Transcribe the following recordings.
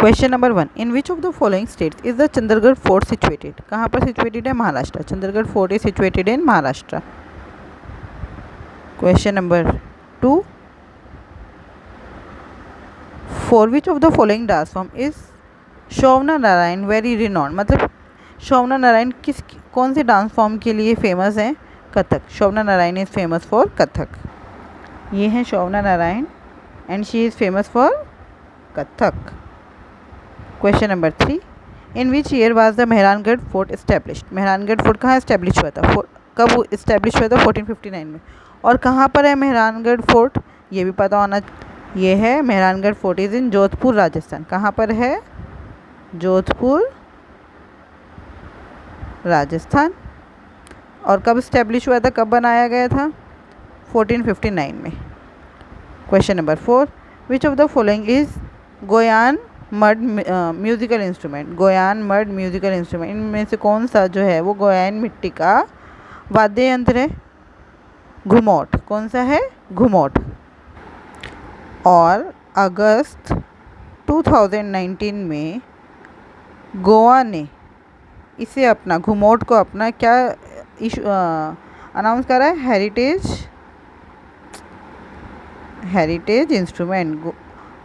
Question number 1, in which of the following states is the Chandragarh fort situated? कहाँ पर situated है? Maharashtra. Chandragarh fort is situated in Maharashtra. Question number 2, for which of the following dance form is Shobhana Narayan very renowned? मतलब शोभना नारायण कौन से dance form के लिए famous है? Kathak. Shobhana Narayan is famous for Kathak. ये हैं Shobhana Narayan and she is famous for Kathak. Question number 3, in which year was the Mehrangarh fort established? Mehrangarh fort कहाँ establish हुआ था? कब इस्टेब्लिश हुआ था? 1459 में। और कहाँ पर है मेहरानगढ़ फोर्ट? ये भी पता होना। ये है Mehrangarh fort is in Jodhpur Rajasthan. कहाँ पर है? जोधपुर राजस्थान। और कब इस्टेब्लिश हुआ था? कब बनाया गया था? 1459 में। Question number 4, which of the following is Goan mud musical instrument? Goan mud musical instrument, इनमें से कौन सा जो है वो गोयान मिट्टी का वाद्य यंत्र है? घुमौट। कौन सा है? घुमौट। और अगस्त 2019 में गोवा ने इसे अपना घुमौट को अपना क्या अनाउंस करा है? Heritage instrument.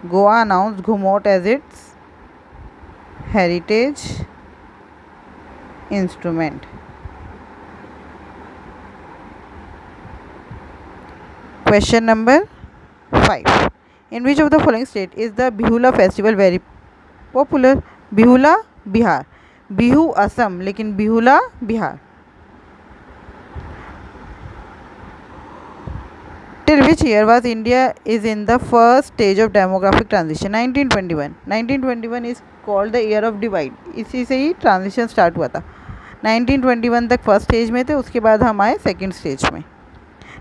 Goa announced Ghumot as its heritage instrument. Question number 5. In which of the following state is the Bihula festival very popular? Bihula Bihar, Bihu Assam, लेकिन Behula Bihar. Till which year was India is in the first stage of demographic transition? 1921. 1921 is called the year of divide. इसी से ही transition start हुआ था। 1921 तक first stage में थे, उसके बाद हम आए सेकेंड स्टेज में।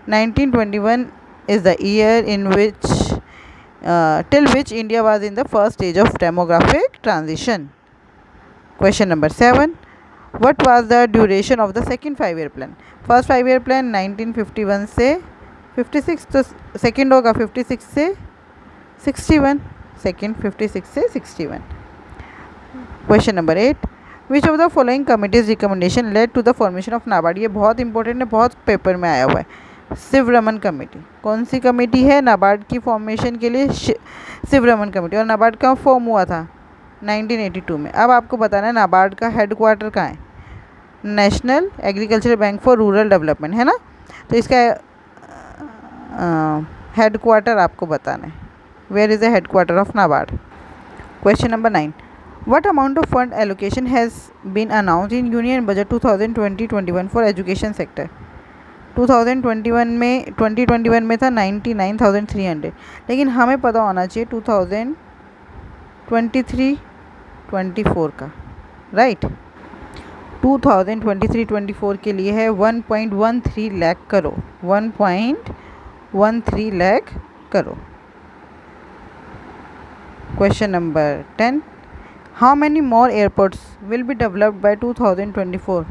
1921 is the year in which till which India was in the first stage of demographic transition. Question number 7. What was the duration of the second 5-year plan? First 5-year plan 1951 से 56, तो second होगा 56 से 61, second 56 से 61। Question number 8, which of the following committees recommendation led to the formation of NABARD? ये बहुत important है, बहुत paper में आया हुआ है। शिवरमन कमेटी। कौन सी कमेटी है नाबार्ड की फॉर्मेशन के लिए? शिवरमन कमेटी। और नाबार्ड कब फॉर्म हुआ था? 1982 में। अब आपको बताना है नाबार्ड का हेडक्वार्टर कहाँ है? National agriculture bank for rural development, है ना? तो इसका हेडक्वार्टर आपको बताना है। Where is the headquarter of NABARD? Question number 9, what amount of fund allocation has been announced in union budget 2020-21 for education sector? 2021 में था 99,300, लेकिन हमें पता होना चाहिए 2023-24 का, राइट? 2023-24 के लिए है 1.13 lakh crore. 1.13 lakh crore. Question number 10, how many more airports will be developed by 2024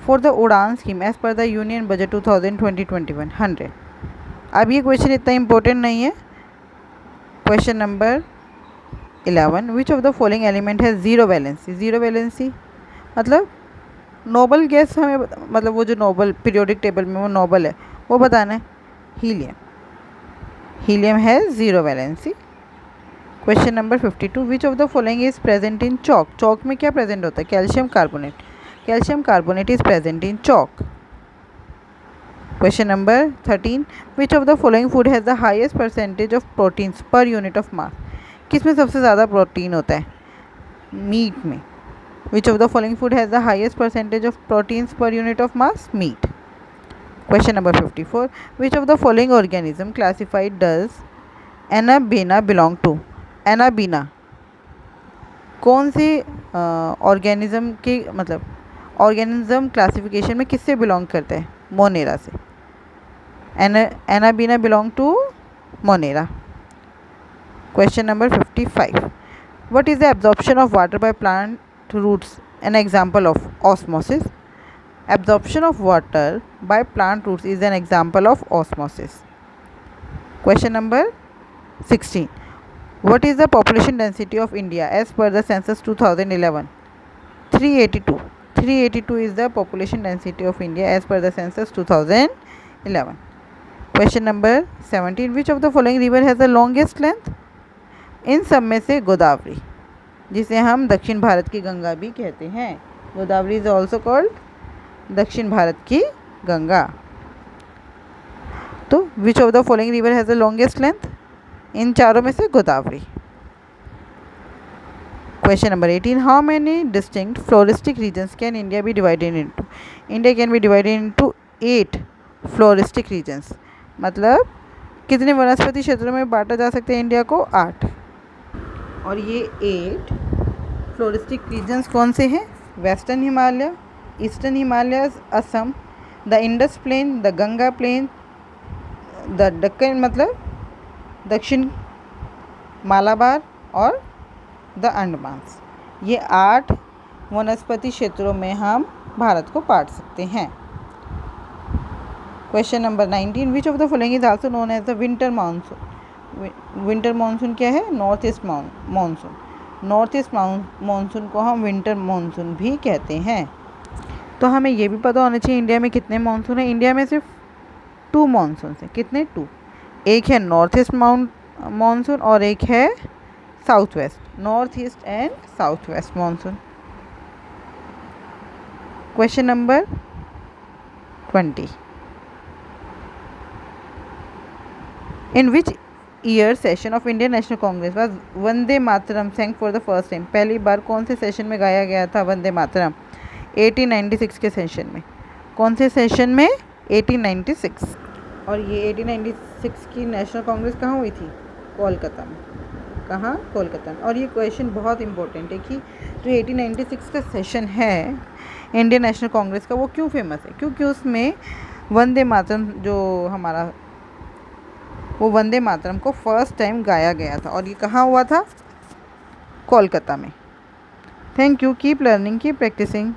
for the UDAN scheme as per the union budget 2020-21? 100। अब ये क्वेश्चन इतना इंपॉर्टेंट नहीं है। Question number 11, which of the following element है ज़ीरो वैलेंसी? ज़ीरो वैलेंसी मतलब noble gas, हमें मतलब वो जो नोबल पीरियोडिक टेबल में वो नोबल है वो बताना है। हीलियम। हीलियम है zero valency. Question number 52, which of the following is present in chalk? Chalk में क्या प्रेजेंट होता है? Calcium carbonate. Calcium carbonate is present in chalk. Question number 13, which of the following food has the highest percentage of proteins per unit of मास? किस में सबसे ज़्यादा protein होता है? मीट में। विच of the following food has the highest percentage of proteins per unit of mass? Meat. Question number 54, which of the following organism classified does anabaena belong to? Anabaena कौन सी organism की मतलब organism classification में किससे belong करता है? Monera से। Anabaena belong to Monera. Question number 55, what is the absorption of water by plant roots? An example of osmosis. Absorption of water by plant roots is an example of osmosis. Question number 16, What is the population density of India as per the census 2011? 382. 382 is the population density of India as per the census 2011. Question number 17. Which of the following river has the longest length? इन सब में से गोदावरी, जिसे हम दक्षिण भारत की गंगा भी कहते हैं. गोदावरी इज ऑल्सो कॉल्ड दक्षिण भारत की गंगा. तो which of the following river has the longest length? इन चारों में से Godavari. Question number 18. How many distinct floristic regions can India be divided into? India can be divided into 8 floristic regions. मतलब कितने वनस्पति क्षेत्रों में बांटा जा सकता है इंडिया को? 8. और ये 8 फ्लोरिस्टिक रीजन्स कौन से हैं? Western Himalaya, eastern Himalaya, Assam, the Indus plain, the Ganga plain, the Deccan मतलब दक्षिण मालाबार और द अंडमान्स. ये 8 वनस्पति क्षेत्रों में हम भारत को बांट सकते हैं. Question number 19. Which of the following is also known as the winter monsoon? Winter monsoon क्या है? North east monsoon. North east monsoon को हम विंटर मानसून भी कहते हैं. तो हमें ये भी पता होना चाहिए इंडिया में कितने मानसून है. इंडिया में सिर्फ 2 मानसून हैं. कितने? 2. एक है नॉर्थ ईस्ट मानसून और एक है south west. North east and south west monsoon. Question number 20. In which year session of Indian National Congress was Vande Mataram sang for the first time? पहली बार कौन से सेशन में गाया गया था वंदे मातरम? 1896 के सेशन में. कौन से सेशन में? 1896. और ये 1896 की नेशनल कांग्रेस कहाँ हुई थी? कोलकाता में. कहाँ? कोलकाता में. और ये क्वेश्चन बहुत इंपॉर्टेंट है कि जो 1896 का सेशन है इंडियन नेशनल कांग्रेस का, वो क्यों फेमस है? क्योंकि उसमें वंदे मातरम जो हमारा वो वंदे मातरम को फर्स्ट टाइम गाया गया था. और ये कहाँ हुआ था? कोलकाता में. Thank you. Keep learning, keep practising.